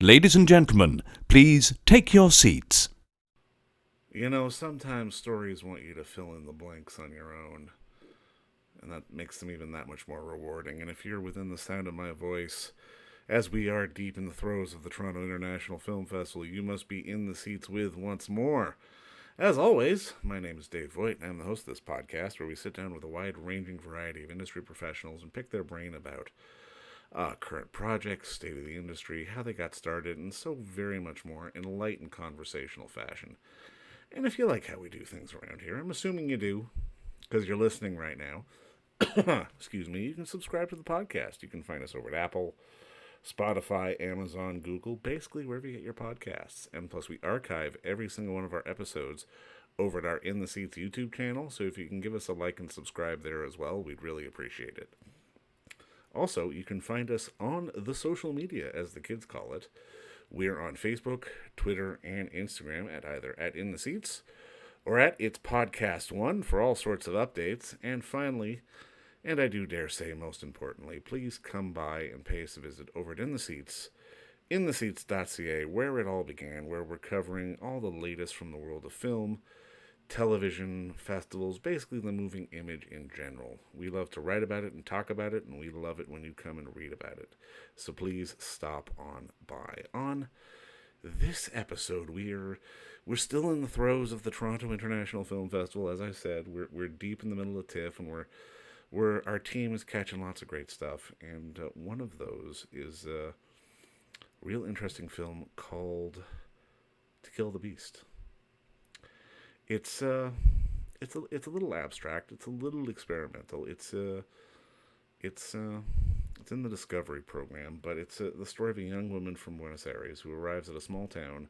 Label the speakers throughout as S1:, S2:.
S1: Ladies and gentlemen, please take your seats.
S2: You know, sometimes stories want you to fill in the blanks on your own, and that makes them even that much more rewarding. And if you're within the sound of my voice, as we are deep in the throes of the Toronto International Film Festival, you must be in the seats with once more. As always, my name is Dave Voigt, and I'm the host of this podcast where we sit down with a wide-ranging variety of industry professionals and pick their brain about current projects, state of the industry, how they got started, and so very much more in a light and conversational fashion. And if you like how we do things around here, I'm assuming you do, because you're listening right now, excuse me, you can subscribe to the podcast. You can find us over at Apple, Spotify, Amazon, Google, basically wherever you get your podcasts. And plus, we archive every single one of our episodes over at our In the Seats YouTube channel, so if you can give us a like and subscribe there as well, we'd really appreciate it. Also, you can find us on the social media, as the kids call it. We're on Facebook, Twitter, and Instagram at either at In the Seats or at It's Podcast One for all sorts of updates. And finally, and I do dare say most importantly, please come by and pay us a visit over at In the Seats, intheseats.ca, where it all began, where we're covering all the latest from the world of film, television, festivals, basically the moving image in general. We love to write about it and talk about it, and we love it when you come and read about it. So please stop on by. On this episode, we're still in the throes of the Toronto International Film Festival. As I said, we're deep in the middle of TIFF, and our team is catching lots of great stuff. And one of those is a real interesting film called To Kill the Beast. It's a little abstract. It's a little experimental. It's in the Discovery program, but it's the story of a young woman from Buenos Aires who arrives at a small town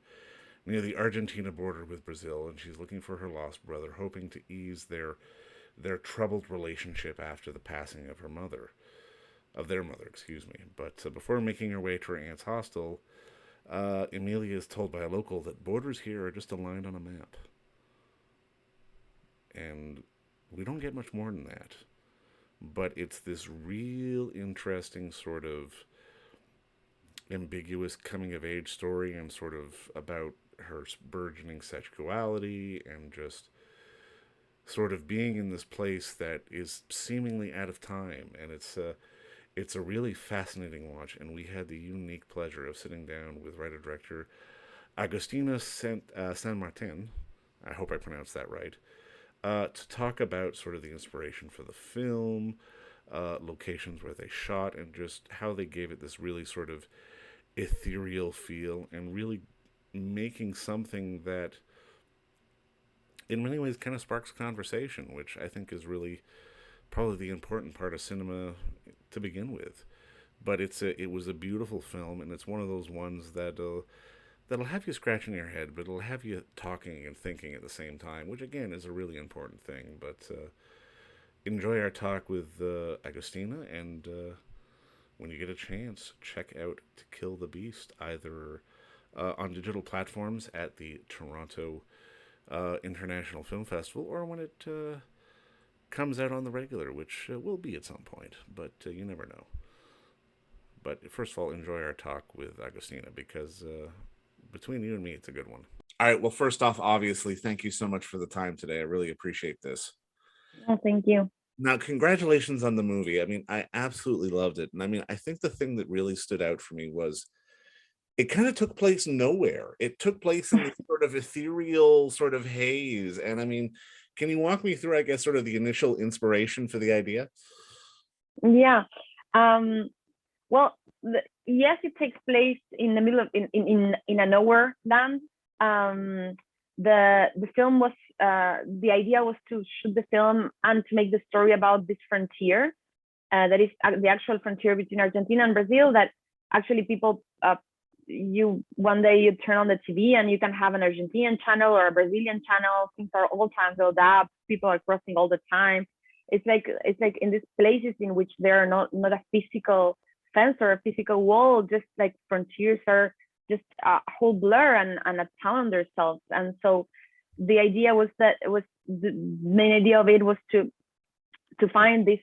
S2: near the Argentina border with Brazil, and she's looking for her lost brother, hoping to ease their troubled relationship after the passing of their mother, excuse me. But before making her way to her aunt's hostel, Emilia is told by a local that borders here are just a line on a map. And we don't get much more than that. But it's this real interesting sort of ambiguous coming-of-age story, and sort of about her burgeoning sexuality and just sort of being in this place that is seemingly out of time. And it's a really fascinating watch, and we had the unique pleasure of sitting down with writer-director Agustina San Martin, I hope I pronounced that right, to talk about sort of the inspiration for the film, locations where they shot, and just how they gave it this really sort of ethereal feel, and really making something that in many ways kind of sparks conversation, which I think is really probably the important part of cinema to begin with. But it was a beautiful film, and it's one of those ones that'll have you scratching your head, but it'll have you talking and thinking at the same time, which again is a really important thing. But enjoy our talk with Agustina, and when you get a chance, check out To Kill the Beast, either on digital platforms at the Toronto International Film Festival, or when it comes out on the regular, which will be at some point, but you never know. But first of all, enjoy our talk with Agustina, because between you and me, it's a good one. All right. Well, first off, obviously, thank you so much for the time today. I really appreciate this.
S3: Oh, thank you.
S2: Now, congratulations on the movie. I mean, I absolutely loved it. And I mean, I think the thing that really stood out for me was it kind of took place nowhere. It took place in this sort of ethereal sort of haze. And I mean, can you walk me through, I guess, sort of the initial inspiration for the idea?
S3: Yeah. Well, yes, it takes place in the middle of in a nowhere land. The film was the idea was to shoot the film and to make the story about this frontier, that is the actual frontier between Argentina and Brazil. That actually people one day you turn on the TV and you can have an Argentinian channel or a Brazilian channel. Things are all tangled up. People are crossing all the time. It's like in these places in which there are not a physical fence or a physical wall, just like frontiers are just a whole blur and a town on themselves. And so the idea was that the main idea of it was to find this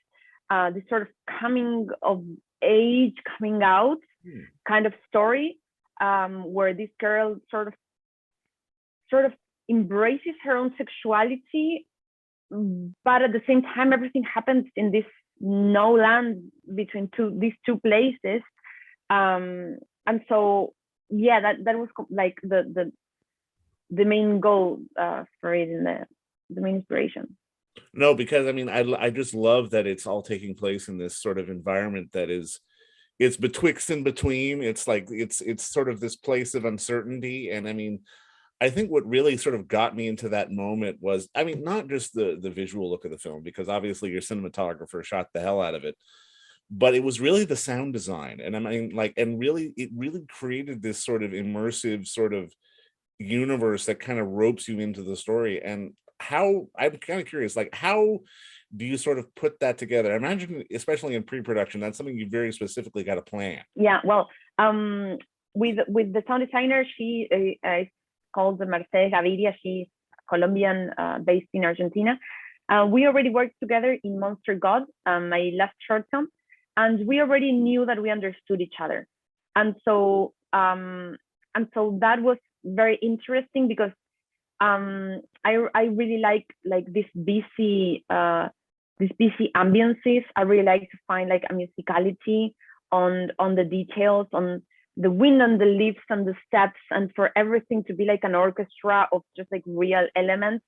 S3: sort of coming of age, coming out kind of story where this girl sort of embraces her own sexuality, but at the same time, everything happens in this no land between these two places. And so, yeah, that was like the main goal for it, and the main inspiration.
S2: No, because I mean, I just love that it's all taking place in this sort of environment that is, it's betwixt and between. It's like it's sort of this place of uncertainty. And I mean, I think what really sort of got me into that moment was, I mean, not just the visual look of the film, because obviously your cinematographer shot the hell out of it, but it was really the sound design. And I mean, like, and really, it really created this sort of immersive sort of universe that kind of ropes you into the story. And how, I'm kind of curious, like, how do you sort of put that together? I imagine, especially in pre-production, that's something you very specifically got to plan.
S3: Yeah, well, with the sound designer, she is called Mercedes Gaviria. She's Colombian, based in Argentina. We already worked together in Monster God, my last short film, and we already knew that we understood each other. And so that was very interesting, because I really like this busy ambiances. I really like to find like a musicality on the details, on the wind and the leaves and the steps, and for everything to be like an orchestra of just like real elements.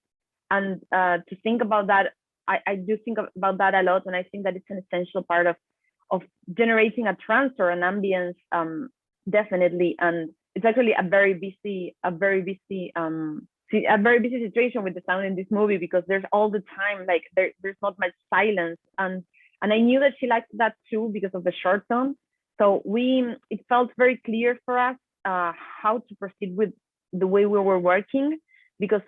S3: And to think about that, I do think about that a lot, and I think that it's an essential part of generating a trance or an ambience, definitely. And it's actually a very busy situation with the sound in this movie, because there's all the time like there's not much silence, and I knew that she liked that too because of the short film. So it felt very clear for us how to proceed with the way we were working, because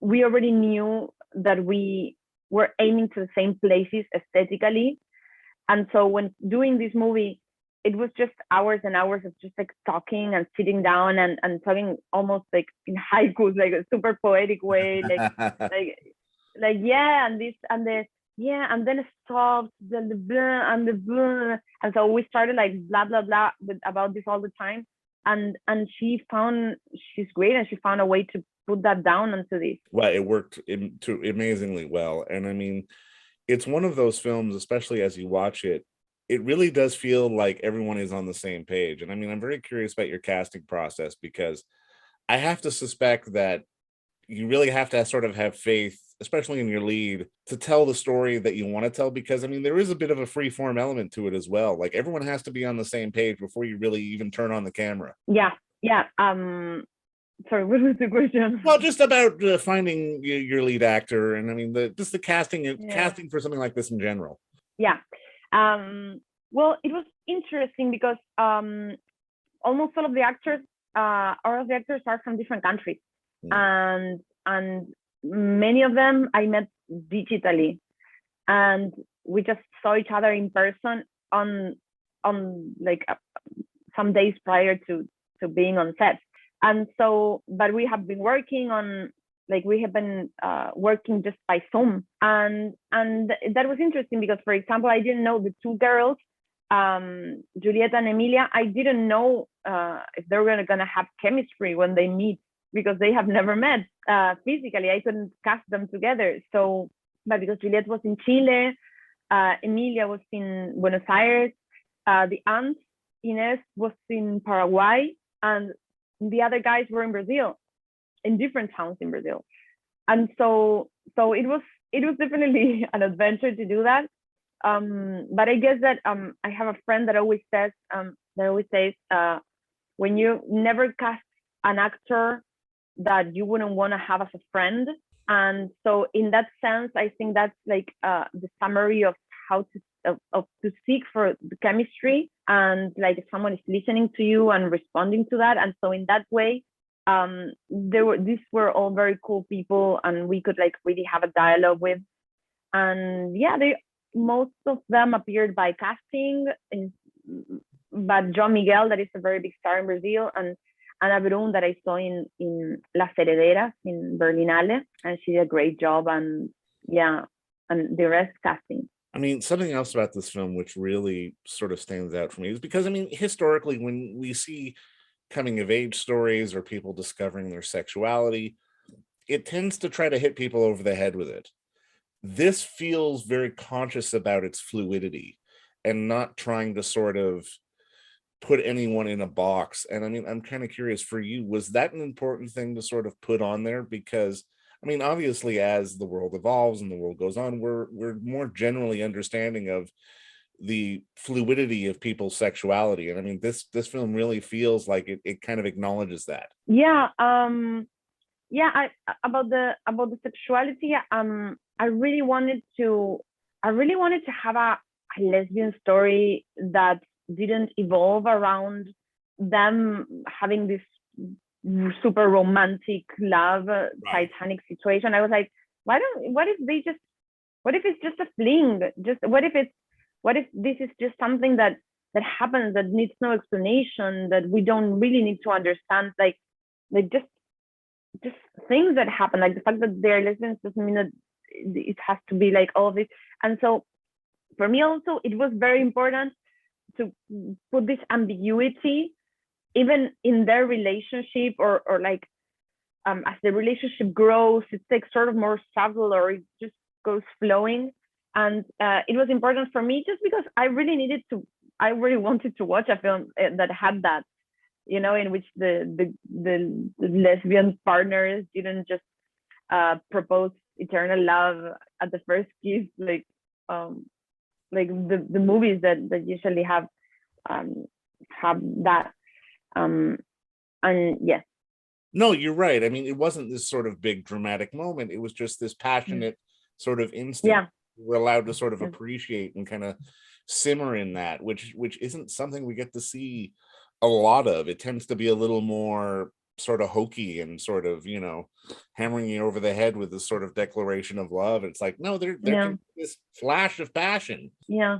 S3: we already knew that we were aiming to the same places aesthetically. And so when doing this movie, it was just hours and hours of just like talking and sitting down and talking almost like in haikus, like a super poetic way, like yeah, and this and the yeah, and then it stopped, the blah and the blah. And so we started like blah blah blah about this all the time. And she's great, and she found a way to put that down onto this.
S2: Well, it worked amazingly well. And I mean, it's one of those films, especially as you watch it, it really does feel like everyone is on the same page. And I mean, I'm very curious about your casting process, because I have to suspect that you really have to sort of have faith, especially in your lead, to tell the story that you want to tell. Because I mean, there is a bit of a free form element to it as well. Like, everyone has to be on the same page before you really even turn on the camera.
S3: Yeah. Sorry, what was the question?
S2: Well, just about finding your lead actor, and I mean, just the casting for something like this in general.
S3: Yeah. Well, it was interesting because almost all of the actors are from different countries, and many of them I met digitally, and we just saw each other in person on like some days prior to being on set. And so, but we have been working working just by Zoom, and that was interesting because, for example, I didn't know the two girls, Julieta and Emilia. I didn't know if they were gonna have chemistry when they meet, because they have never met physically. I couldn't cast them together. So, but because Julieta was in Chile, Emilia was in Buenos Aires, the aunt Ines was in Paraguay, and the other guys were in Brazil, in different towns in Brazil. And so it was definitely an adventure to do that. But I guess that I have a friend that always says when you never cast an actor that you wouldn't want to have as a friend. And so in that sense, I think that's like the summary of how to seek for the chemistry, and like if someone is listening to you and responding to that. And so in that way, these were all very cool people, and we could like really have a dialogue with. And yeah, most of them appeared by casting, but João Miguel, that is a very big star in Brazil, and Ana Brun, that I saw in Las Herederas in Berlinale, and she did a great job. And yeah, and the rest casting.
S2: I mean, something else about this film which really sort of stands out for me is because, I mean, historically, when we see coming of age stories or people discovering their sexuality, it tends to try to hit people over the head with it. This feels very conscious about its fluidity and not trying to sort of put anyone in a box. And I mean, I'm kind of curious for you, was that an important thing to sort of put on there? Because I mean, obviously, as the world evolves and the world goes on, we're more generally understanding of the fluidity of people's sexuality. And I mean, this film really feels like it kind of acknowledges that.
S3: Yeah. Yeah. About the sexuality. I really wanted to. I really wanted to have a lesbian story that didn't evolve around them having this super romantic love
S2: Right.
S3: Titanic situation. I was like, what if they just, what if it's just a fling? Just what if this is just something that happens that needs no explanation, that we don't really need to understand, like just things that happen, like the fact that they're lesbians doesn't mean that it has to be like all of this. And so for me also, it was very important to put this ambiguity even in their relationship, or like as the relationship grows, it's like sort of more subtle, or it just goes flowing. And it was important for me just because I really wanted to watch a film that had that, in which the lesbian partners didn't just propose eternal love at the first kiss, like the movies that usually have that. And yes.
S2: No, you're right. I mean, it wasn't this sort of big dramatic moment. It was just this passionate sort of instant.
S3: Yeah.
S2: We're allowed to sort of
S3: Yes.
S2: appreciate and kind of simmer in that, which isn't something we get to see a lot of. It tends to be a little more sort of hokey and sort of, hammering you over the head with this sort of declaration of love. It's like, no, there
S3: Yeah.
S2: can be this flash of passion.
S3: Yeah.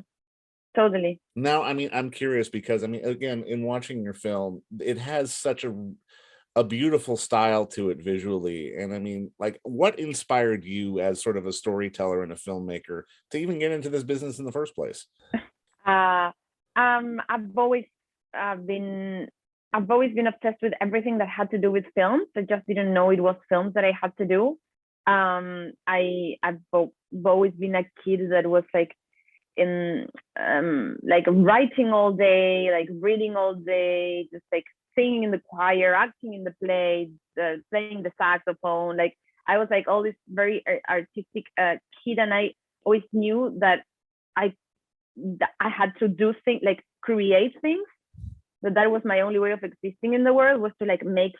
S3: Totally.
S2: Now, I mean, I'm curious because I mean, again, in watching your film, it has such a beautiful style to it visually. And I mean, like, what inspired you as sort of a storyteller and a filmmaker to even get into this business in the first place?
S3: Uh, I've always been obsessed with everything that had to do with films. I just didn't know it was films that I had to do. I've always been a kid that was like in like writing all day, like reading all day, just like singing in the choir, acting in the play, playing the saxophone. Like I was like all this very artistic kid, and I always knew that I I had to do things, like create things. That was my only way of existing in the world, was to like make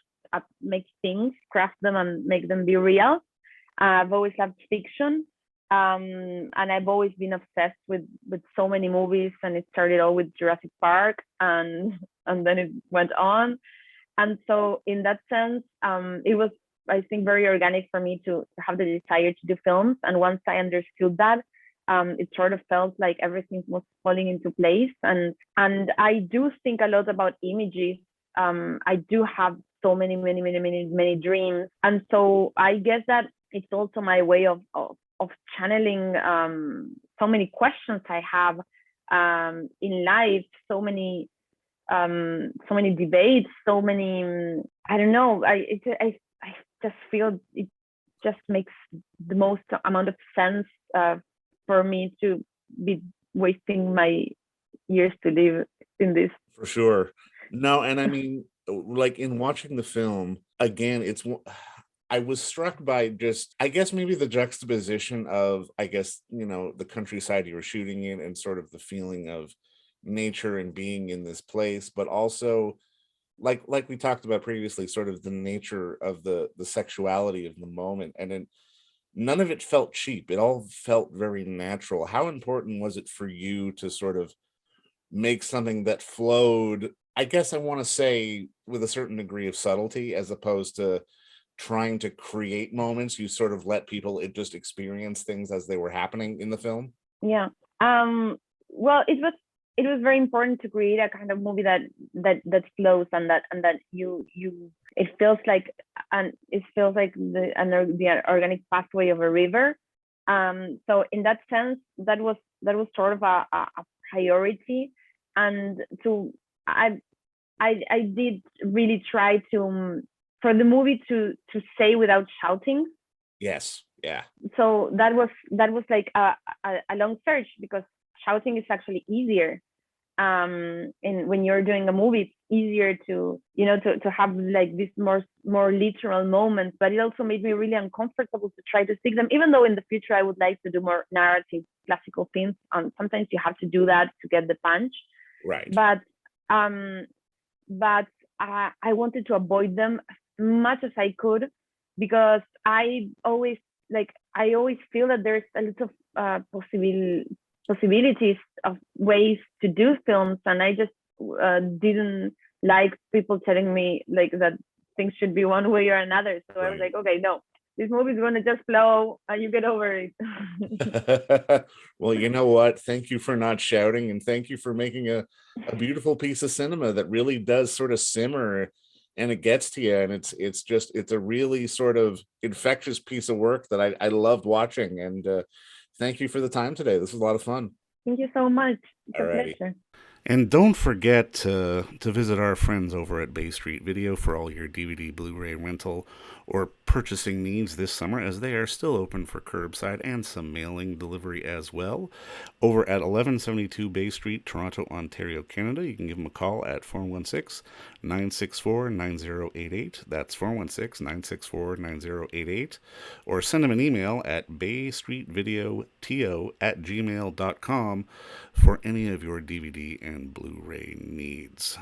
S3: things, craft them, and make them be real. I've always loved fiction, and I've always been obsessed with so many movies. And it started all with Jurassic Park, and then it went on. And so in that sense, it was, I think, very organic for me to have the desire to do films. And once I understood that, it sort of felt like everything was falling into place. And I do think a lot about images. I do have so many dreams, and so I guess that it's also my way of channeling so many questions I have in life, so many debates, so many I don't know. I just feel it just makes the most amount of sense for me to be wasting my years to live in this.
S2: For sure. No, and I mean, like in watching the film, again, I was struck by just, I guess maybe the juxtaposition of, I guess, the countryside you were shooting in and sort of the feeling of nature and being in this place, but also like we talked about previously, sort of the nature of the sexuality of the moment. And then none of it felt cheap. It all felt very natural. How important was it for you to sort of make something that flowed, I guess I want to say, with a certain degree of subtlety, as opposed to trying to create moments? You sort of let people just experience things as they were happening in the film.
S3: Yeah. Well, it was very important to create a kind of movie that flows, and that you it feels like, the organic pathway of a river. So in that sense, that was sort of a priority. And to I I did really try to for the movie to say without shouting.
S2: Yes. Yeah.
S3: So that was like a long search, because shouting is actually easier. And when you're doing a movie, it's easier to to have like these more literal moments. But it also made me really uncomfortable to try to stick them, even though in the future I would like to do more narrative classical films. Sometimes you have to do that to get the punch.
S2: Right.
S3: But um but I wanted to avoid them as much as I could, because I always feel that there's a lot of possibilities of ways to do films, and I just didn't like people telling me like that things should be one way or another. So I was like, okay, no, this movie is going to just flow and you get over it.
S2: Well, you know what? Thank you for not shouting, and thank you for making a beautiful piece of cinema that really does sort of simmer, and it gets to you, and it's a really sort of infectious piece of work that I loved watching. And thank you for the time today. This was a lot of fun.
S3: Thank you so much. It's a
S2: Alrighty.
S3: pleasure.
S2: And don't forget to visit our friends over at Bay Street Video for all your DVD, Blu-ray rental, or purchasing needs this summer, as they are still open for curbside and some mailing delivery as well. Over at 1172 Bay Street, Toronto, Ontario, Canada, you can give them a call at 416-964-9088. That's 416-964-9088. Or send them an email at baystreetvideoto@gmail.com for any of your DVD and Blu-ray needs.